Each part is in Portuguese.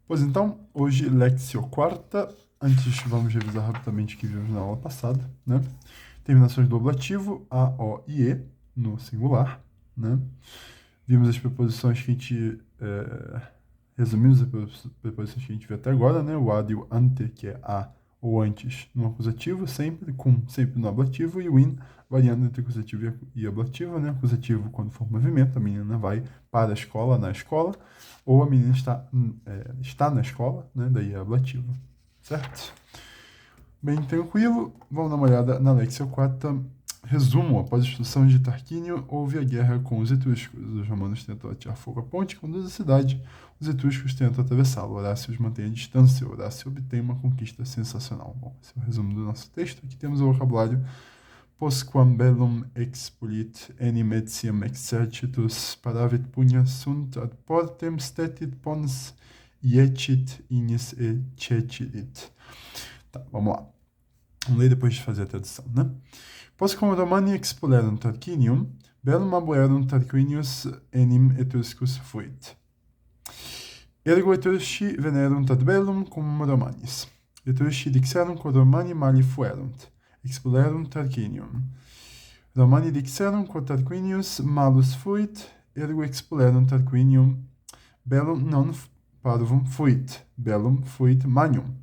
Pois então, hoje, Lexio quarta. Antes, vamos revisar rapidamente o que vimos na aula passada, né? Terminações do ablativo, a, o e, no singular, né? Vimos as preposições que a gente... resumimos as preposições que a gente viu até agora, né? O ad e o ante, que é a ou antes no acusativo, sempre, sempre no ablativo, e o in, variando entre acusativo e ablativo, né? Acusativo quando for movimento, a menina vai para a escola, na escola, ou a menina está na escola, né? Daí é ablativo, certo? Bem tranquilo, vamos dar uma olhada na Lexia 4. Resumo: após a expulsão de Tarquínio, houve a guerra com os etruscos. Os romanos tentam atirar fogo à ponte que conduz à cidade. Os etruscos tentam atravessá-lo. Horácio os mantém à distância. Horácio obtém uma conquista sensacional. Bom, esse é o resumo do nosso texto. Aqui temos o vocabulário: postquam bellum expulit enim etiam exercitus paravit pugna sunt ad portem stetit pons iecit ignis e cecilit. Tá, vamos lá. Vamos ler depois de fazer a tradução, né? Postquam Romani expulerunt Tarquinium, bellum abuerunt Tarquinius enim Etruscus fuit. Ergo Etrusci venerunt ad bellum cum Romanis. Etrusci dixerunt quod Romani mali fuerunt, expulerunt Tarquinium. Romani dixerunt quod Tarquinius malus fuit, ergo expulerunt Tarquinium, bellum non parvum fuit, bellum fuit magnum.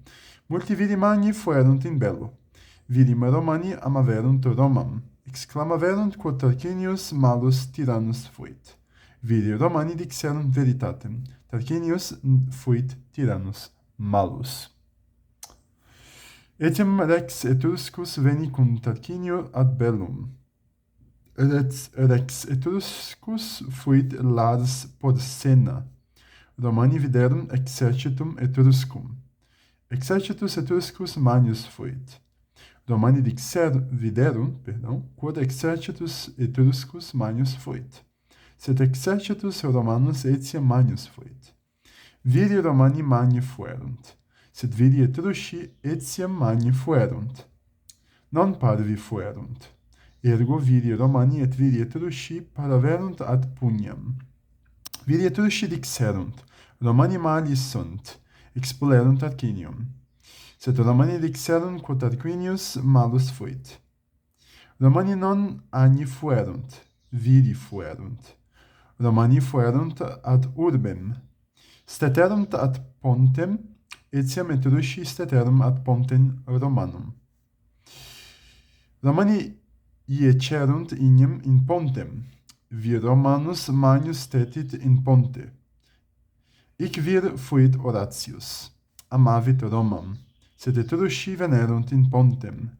Multi viri magni fuerunt in bello. Virim Romani amaverunt Romam, exclamaverunt quod Tarquinius malus tyrannus fuit. Viri Romani dixerunt veritatem, Tarquinius fuit tyrannus malus. Etiam rex Etruscus veni cum Tarquinio ad bellum. Rex Etruscus fuit Lars Porsena. Romani viderum exercitum Etruscum. Exercitus Etruscus manius fuit. Romani viderum, quod exercitus Etruscus manius fuit. Sed exercitus Romanus etiam manius fuit. Viri Romani mani fuerunt, sed viri Etrusci etiam mani fuerunt. Non parvi fuerunt. Ergo viri Romani et viri Etrusci paraverunt ad pugnam. Viri Etrusci dixerunt, Romani mali sunt, expulerunt Tarquinium. Sed Romani dixerunt quod Tarquinius malus fuit. Romani non agni fuerunt, viri fuerunt. Romani fuerunt ad urbem. Steterunt ad pontem, etiam Etrusci steterum ad pontem Romanum. Romani iecerunt ignem in pontem, vir Romanus manius stetit in ponte. Hic vir fuit Horatius, amavit Romam, sed Etrusci venerunt in pontem.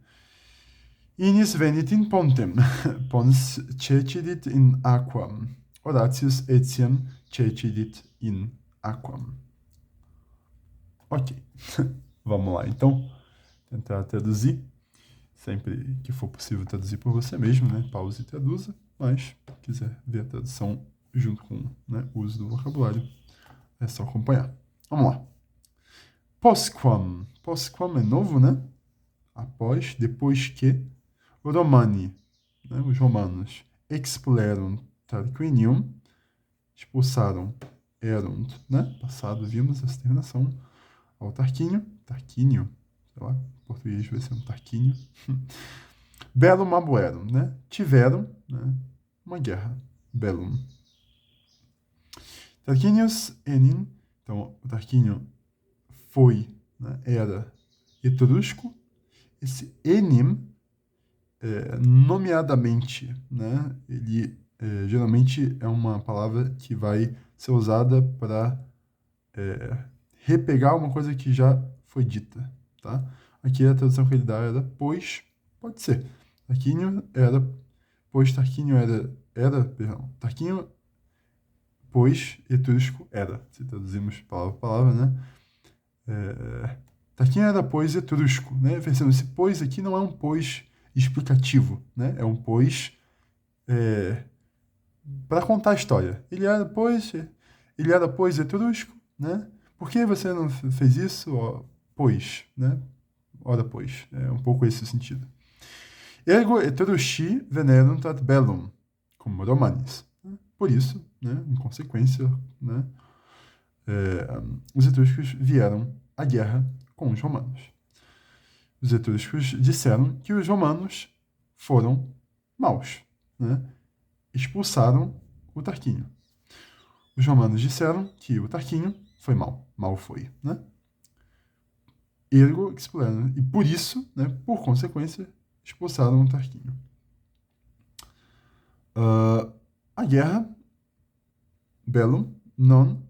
Ignis venit in pontem, pons cecidit in aquam. Horatius etiam cecidit in aquam. Ok, vamos lá então, tentar traduzir. Sempre que for possível traduzir por você mesmo, né? Pause e traduza, mas se quiser ver a tradução junto com, né, o uso do vocabulário, é só acompanhar. Vamos lá. Postquam. Postquam é novo, né? Após, depois que. Romani, né? Os romanos, expulerum Tarquinium, expulsaram, erunt, né? Passado, vimos essa terminação ao Tarquínio, sei lá, em português vai ser um Tarquínio. Bellum abuerum, né? Tiveram, né, uma guerra. Bellum. Tarquinius enim, então o Tarquínio foi, né, era etrusco. Esse enim, nomeadamente, né, ele geralmente é uma palavra que vai ser usada para repegar uma coisa que já foi dita, tá? Aqui a tradução que ele dá era pois, pode ser. Tarquínio era, pois Tarquínio Tarquínio, pois etrusco era. Se traduzimos palavra por palavra, né? Tarquínio era, pois, etrusco, né? Pensando, esse pois aqui não é um pois explicativo, né? É um pois para contar a história. Ele era, pois, etrusco, né? Por que você não fez isso? Oh, pois, né? Ora, pois. É um pouco esse o sentido. Ergo Etrusci venerunt ad bellum, como Romanis. Por isso, né, em consequência, né, os etruscos vieram à guerra com os romanos. Os etruscos disseram que os romanos foram maus, né? Expulsaram o Tarquínio. Os romanos disseram que o Tarquínio foi mau, mal foi, né? Ergo expulsaram, e por isso, né, por consequência, expulsaram o Tarquínio. A guerra, bellum, non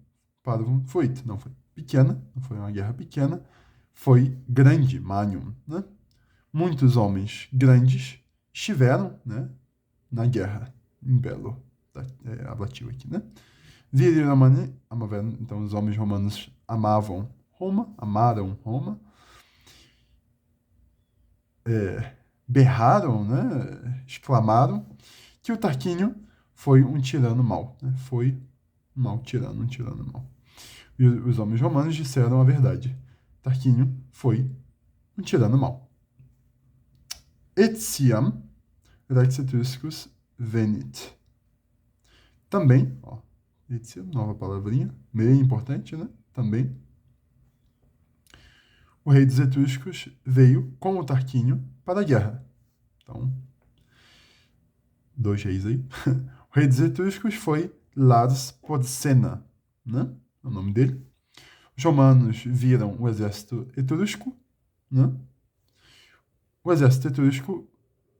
parvum fuit, não foi pequena, não foi uma guerra pequena, foi grande, magnum, né? Muitos homens grandes estiveram, né, na guerra, em Belo, ablativo aqui, né? Viri Romani, então os homens romanos amavam Roma, amaram Roma, berraram, né, exclamaram que o Tarquínio foi um tirano mau, né? Foi um mau tirano, um tirano mau. E os homens romanos disseram a verdade. Tarquínio foi um tirano mau. Etiam rex etruscus venit. Também, ó, etiam, nova palavrinha, meio importante, né? Também. O rei dos etruscos veio com o Tarquínio para a guerra. Então, 2 reis aí. O rei dos etruscos foi Lars Porsena, né? É o nome dele. Os romanos viram o exército etrusco, né? O exército etrusco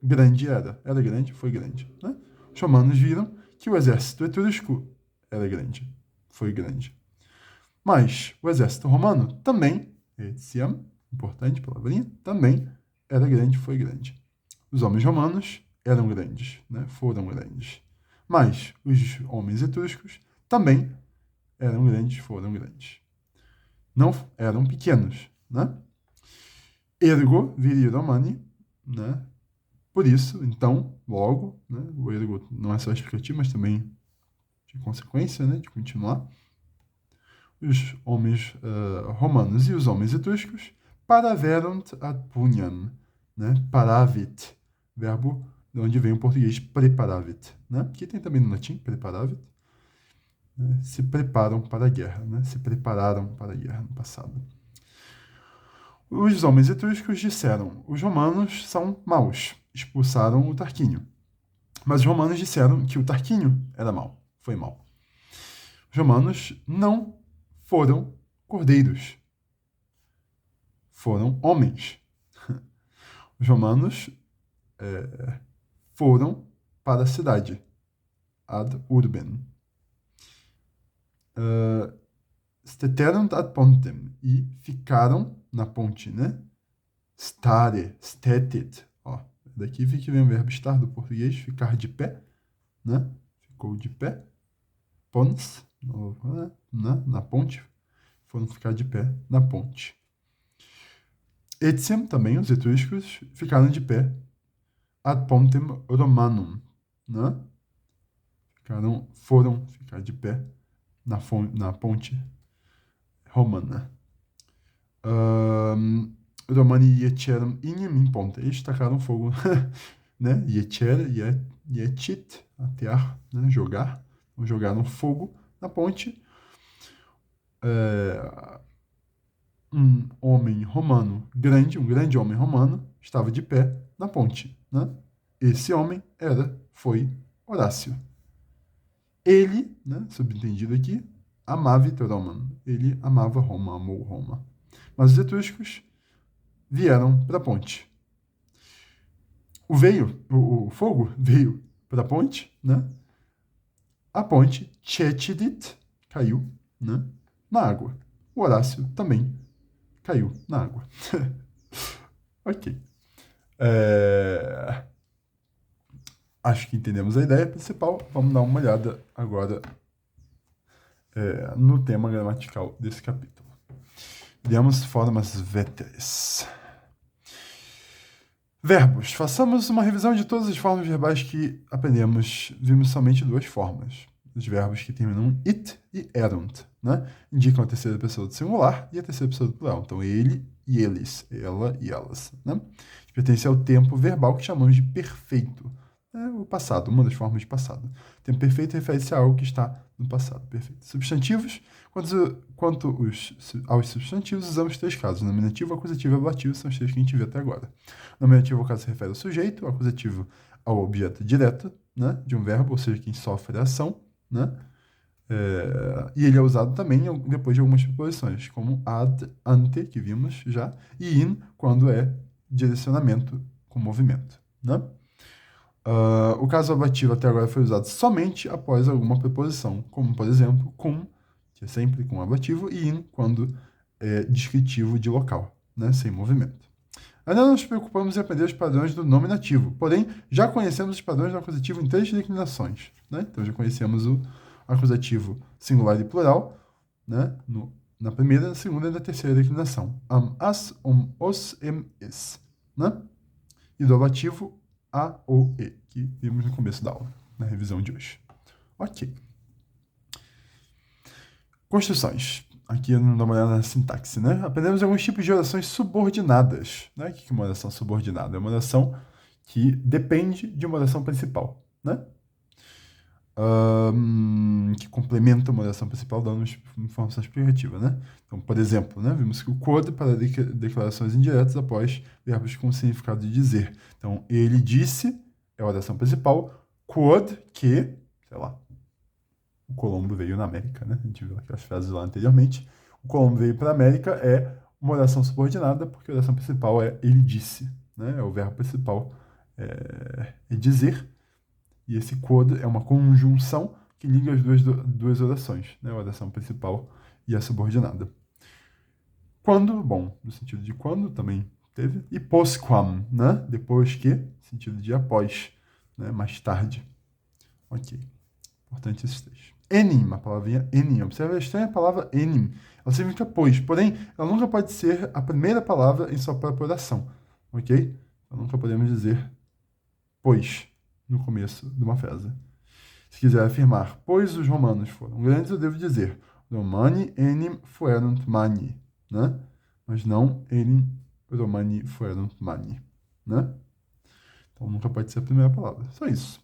grande era grande, foi grande, né? Os romanos viram que o exército etrusco era grande, foi grande. Mas o exército romano também, etiam, importante palavrinha, também era grande, foi grande. Os homens romanos eram grandes, né? Foram grandes. Mas os homens etruscos também eram grandes, foram grandes. Não eram pequenos, né? Ergo viri Romani, né? Por isso, então, logo, né? O ergo não é só explicativo, mas também de consequência, né? De continuar. Os homens romanos e os homens etruscos paraverunt ad puniam, né? Paravit, verbo de onde vem o português preparavit, né? Que tem também no latim, preparavit, né? Se preparam para a guerra, né? Se prepararam para a guerra no passado. Os homens etruscos disseram: os romanos são maus, expulsaram o Tarquínio. Mas os romanos disseram que o Tarquínio era mau, foi mau. Os romanos não foram cordeiros, foram homens. Os romanos foram para a cidade, ad urbem. Steterunt ad pontem, e ficaram na ponte, né? Stare, stetit, ó. Daqui que vem o verbo estar do português, ficar de pé, né? Ficou de pé. Pons, né? Na ponte, foram ficar de pé na ponte. Etiam, também, os etruscos, ficaram de pé ad pontem Romanum, né? Foram ficar de pé na ponte romana. Romani ieceram ignem in ponte. Eles tacaram fogo, né? Iecer, iecit, atear, né? Jogar. Jogaram fogo na ponte. Um homem romano grande, um grande homem romano, estava de pé na ponte, né? Esse homem foi Horácio. Ele, né, subentendido aqui, amavit Roman. Ele amava Roma, amou Roma. Mas os etruscos vieram para a ponte. O fogo veio para a ponte, né? A ponte Cetidit caiu, né, na água. O Horácio também caiu na água. Ok. Acho que entendemos a ideia principal. Vamos dar uma olhada agora no tema gramatical desse capítulo. Vemos formas véteres. Verbos. Façamos uma revisão de todas as formas verbais que aprendemos. Vimos somente 2 formas. Os verbos que terminam em it e erunt, né? Indicam a terceira pessoa do singular e a terceira pessoa do plural. Então, ele e eles, ela e elas, né? Pertence ao tempo verbal que chamamos de perfeito. É o passado, uma das formas de passado. Tempo perfeito refere-se a algo que está no passado perfeito. Substantivos, aos substantivos, usamos três casos: nominativo, acusativo e ablativo, são os três que a gente viu até agora. Nominativo, ao caso, se refere ao sujeito, acusativo ao objeto direto, né, de um verbo, ou seja, quem sofre a ação, né? E ele é usado também depois de algumas preposições, como ad, ante, que vimos já, e in, quando é direcionamento com movimento, né? O caso ablativo até agora foi usado somente após alguma preposição, como, por exemplo, cum, que é sempre com ablativo, e in, quando é descritivo de local, né, sem movimento. Ainda não nos preocupamos em aprender os padrões do nominativo, porém, já conhecemos os padrões do acusativo em três declinações, né? Então, já conhecemos o acusativo singular e plural, né, na primeira, na segunda e na terceira declinação. Am, as, os, es, né? E do ablativo, a, o, e, que vimos no começo da aula, na revisão de hoje. Ok. Construções. Aqui não dá uma olhada na sintaxe, né? Aprendemos alguns tipos de orações subordinadas, né? O que é uma oração subordinada? É uma oração que depende de uma oração principal, né? Que complementa uma oração principal dando informação explicativa, né? Então, por exemplo, né, vimos que o quod para declarações indiretas após verbos com significado de dizer. Então, ele disse é a oração principal, quod que, sei lá, o Colombo veio na América, né? A gente viu aquelas frases lá anteriormente. O Colombo veio para a América é uma oração subordinada, porque a oração principal é ele disse, né? É o verbo principal é dizer. E esse quod é uma conjunção que liga as duas orações, né? A oração principal e a subordinada. Quando, bom, no sentido de quando também teve. E postquam, né? Depois que, no sentido de após, né? Mais tarde. Ok. Importante esses três. Enim, a palavrinha enim. Observe a estranha palavra enim. Ela significa pois, porém, ela nunca pode ser a primeira palavra em sua própria oração. Ok? Então, nunca podemos dizer pois no começo de uma frase. Se quiser afirmar, pois os romanos foram grandes, eu devo dizer, Romani enim fuerunt mani, né? Mas não enim Romani fuerunt mani, né? Então, nunca pode ser a primeira palavra. Só isso.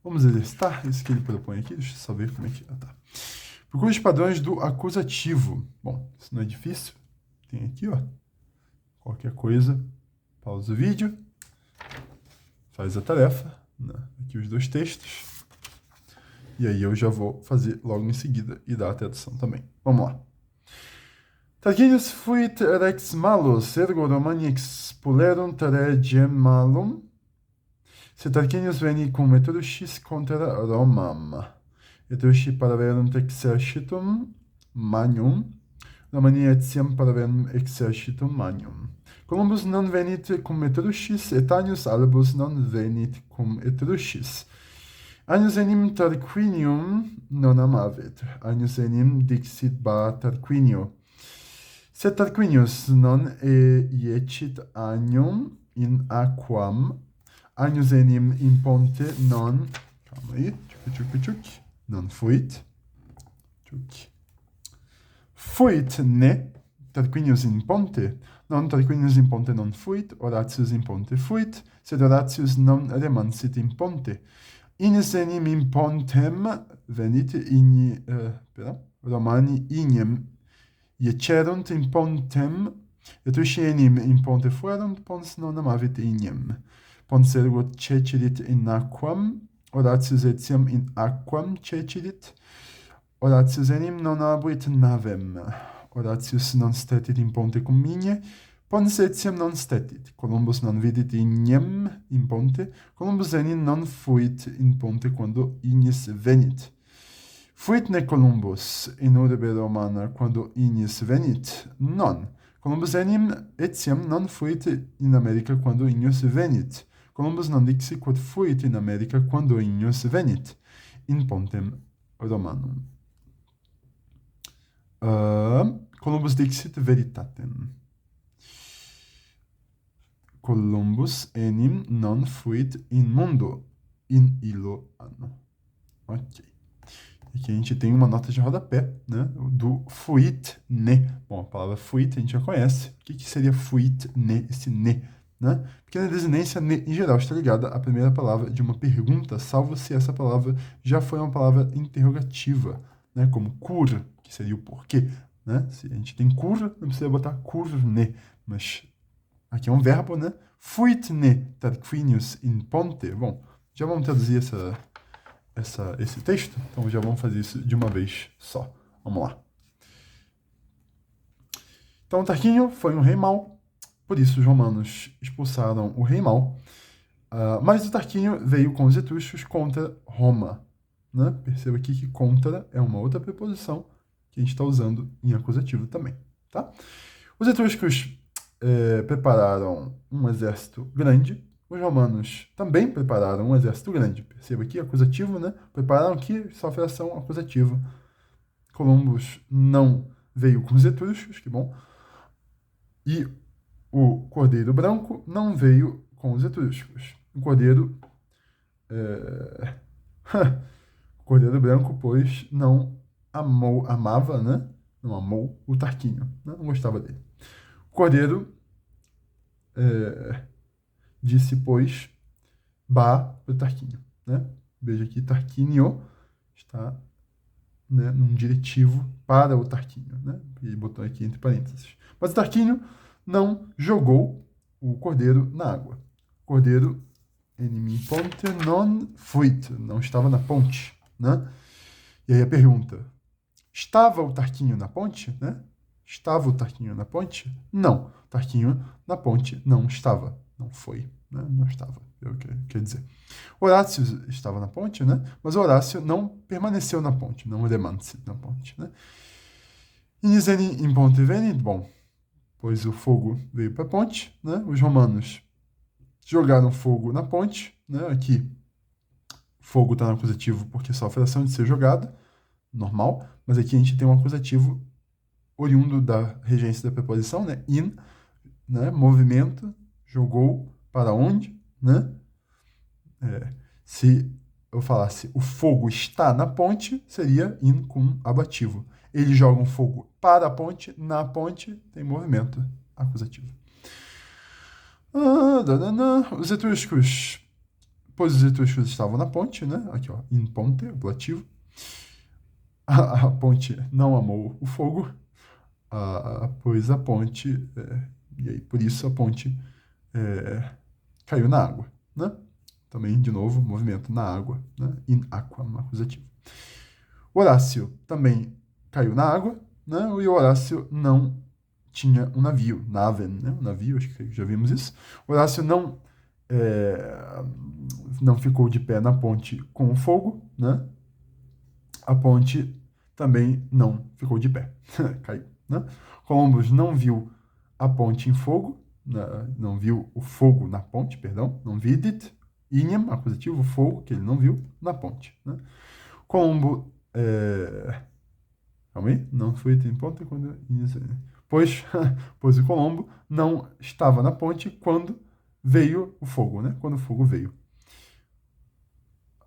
Vamos exercitar isso que ele propõe aqui. Deixa eu só ver como é que tá. Procure os padrões do acusativo. Bom, isso não é difícil. Tem aqui, ó. Qualquer coisa, pausa o vídeo, faz a tarefa, né? Aqui os dois textos. E aí eu já vou fazer logo em seguida e dar a tradução também. Vamos lá. Tarquinius fuit rex malus, ergo Romani expulerunt regem malum, se Tarquinius veni cum Etruscis contra Romam. Etrusci paraverunt exercitum magnum, Romani etiam paraverunt exercitum magnum. Columbus non venit cum Etruscis, et Annius Albus non venit cum Etruscis. Annius enim Tarquinium non amavit. Annius enim dixit ba Tarquinio. Sed Tarquinius non iecit Annium in aquam, Annius enim in ponte non, calma aí, non fuit, fuit ne, Tarquinius in ponte, non Tarquinius in ponte non fuit, Horatius in ponte fuit, sed Horatius non remansit in ponte. Innis enim in pontem venit Romani ignem iecerunt in pontem, Etrusci enim in ponte fuerunt, pons non amavit ignem. Pons ergo cecilit in aquam, Horatius etiam in aquam cecilit, Horatius enim non abuit navem, Horatius non stetit in ponte cum igne, pons etiam non stetit, Columbus non vidit ignem in ponte, Columbus enim non fuit in ponte quando ignis venit. Fuit ne Columbus in urbe Romana quando ignis venit? Non. Columbus enim etiam non fuit in America quando ignis venit. Columbus non dixit quod fuit in America quando ignis venit, in pontem Romanum. Columbus dixit veritatem. Columbus enim non fuit in mundo, in illo anno. Ok. Aqui a gente tem uma nota de rodapé, né, do fuit ne. Bom, a palavra fuit a gente já conhece. O que seria fuit ne, esse ne, né? Pequena desinência, ne, em geral, está ligada à primeira palavra de uma pergunta, salvo se essa palavra já foi uma palavra interrogativa, né? Como cur, que seria o porquê, né? Se a gente tem cur, não precisa botar curne, mas aqui é um verbo, né? Fuitne tarquinius in ponte. Bom, já vamos traduzir esse texto, então já vamos fazer isso de uma vez só. Vamos lá. Então, Tarquínio foi um rei mau, por isso os romanos expulsaram o rei mau. Mas o Tarquínio veio com os etruscos contra Roma. Né? Perceba aqui que contra é uma outra preposição que a gente está usando em acusativo também. Tá? Os etruscos prepararam um exército grande. Os romanos também prepararam um exército grande. Perceba aqui, acusativo, né? Prepararam aqui, sofre ação acusativa. Columbus não veio com os etruscos, que bom. E o Cordeiro Branco não veio com os etruscos. O Cordeiro... o Cordeiro Branco, pois, não amava, né? Não amou o Tarquínio, né? Não gostava dele. O Cordeiro disse, pois, Bá para o Tarquínio, né? Veja aqui, Tarquínio está, né, num diretivo para o Tarquínio, né? E botou aqui entre parênteses. Mas o Tarquínio não jogou o cordeiro na água. O cordeiro in ponte non fuit, não estava na ponte, né? E aí a pergunta, estava o Tarquínio na ponte, né? Estava o Tarquínio na ponte? Não, o Tarquínio na ponte não estava, não foi, né? Não estava, quer dizer. Horácio estava na ponte, né? Mas Horácio não permaneceu na ponte, não remance na ponte, né? Iniseni in ponte veni, bom, pois o fogo veio para a ponte, né? Os romanos jogaram fogo na ponte, né? Aqui, fogo está no acusativo porque sofre a ação de ser jogado, normal, mas aqui a gente tem um acusativo oriundo da regência da preposição, né? In, né? Movimento, jogou para onde, né? Se eu falasse o fogo está na ponte, seria in com abativo. Eles jogam fogo para a ponte, na ponte tem movimento acusativo. Os etruscos, pois os etruscos estavam na ponte, né? Aqui, ó, in ponte, ablativo. A ponte não amou o fogo, pois a ponte, e aí por isso a ponte caiu na água, né? Também, de novo, movimento na água, né? In aqua, no acusativo. Horácio também caiu na água, né? E o Horácio não tinha um navio, naven, né? Um navio, acho que já vimos isso. Horácio não ficou de pé na ponte com o fogo, né? A ponte também não ficou de pé, caiu, né? Columbus não viu a ponte em fogo, não viu o fogo na ponte, perdão, não vidit, inem, acusativo, fogo, que ele não viu, na ponte, né? Colombo, calma aí, não foi em ponte quando... Pois o Colombo não estava na ponte quando veio o fogo, né? Quando o fogo veio.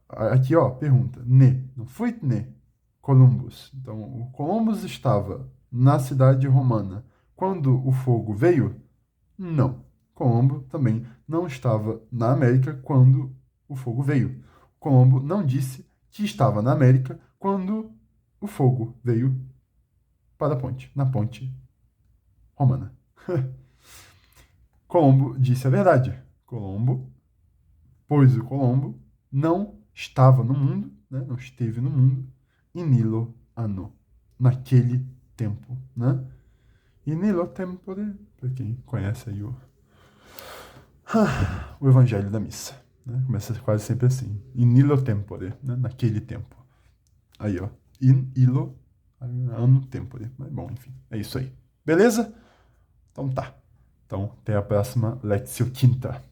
Aqui, ó, pergunta, ne, não foi ne, Columbus. Então, o Columbus estava na cidade romana quando o fogo veio? Não. Colombo também não estava na América quando o fogo veio. Colombo não disse que estava na América quando o fogo veio para a ponte, na ponte romana. Colombo disse a verdade. Pois o Colombo não estava no mundo, né? Não esteve no mundo, in nilo anno, naquele tempo, né? In nilo tempore, para quem conhece aí o Evangelho da Missa, né? Começa quase sempre assim, in nilo tempore, né? Naquele tempo. Aí, ó, in illo anno tempore. Mas, bom, enfim, é isso aí. Beleza? Então tá. Então, até a próxima Lectio Quinta.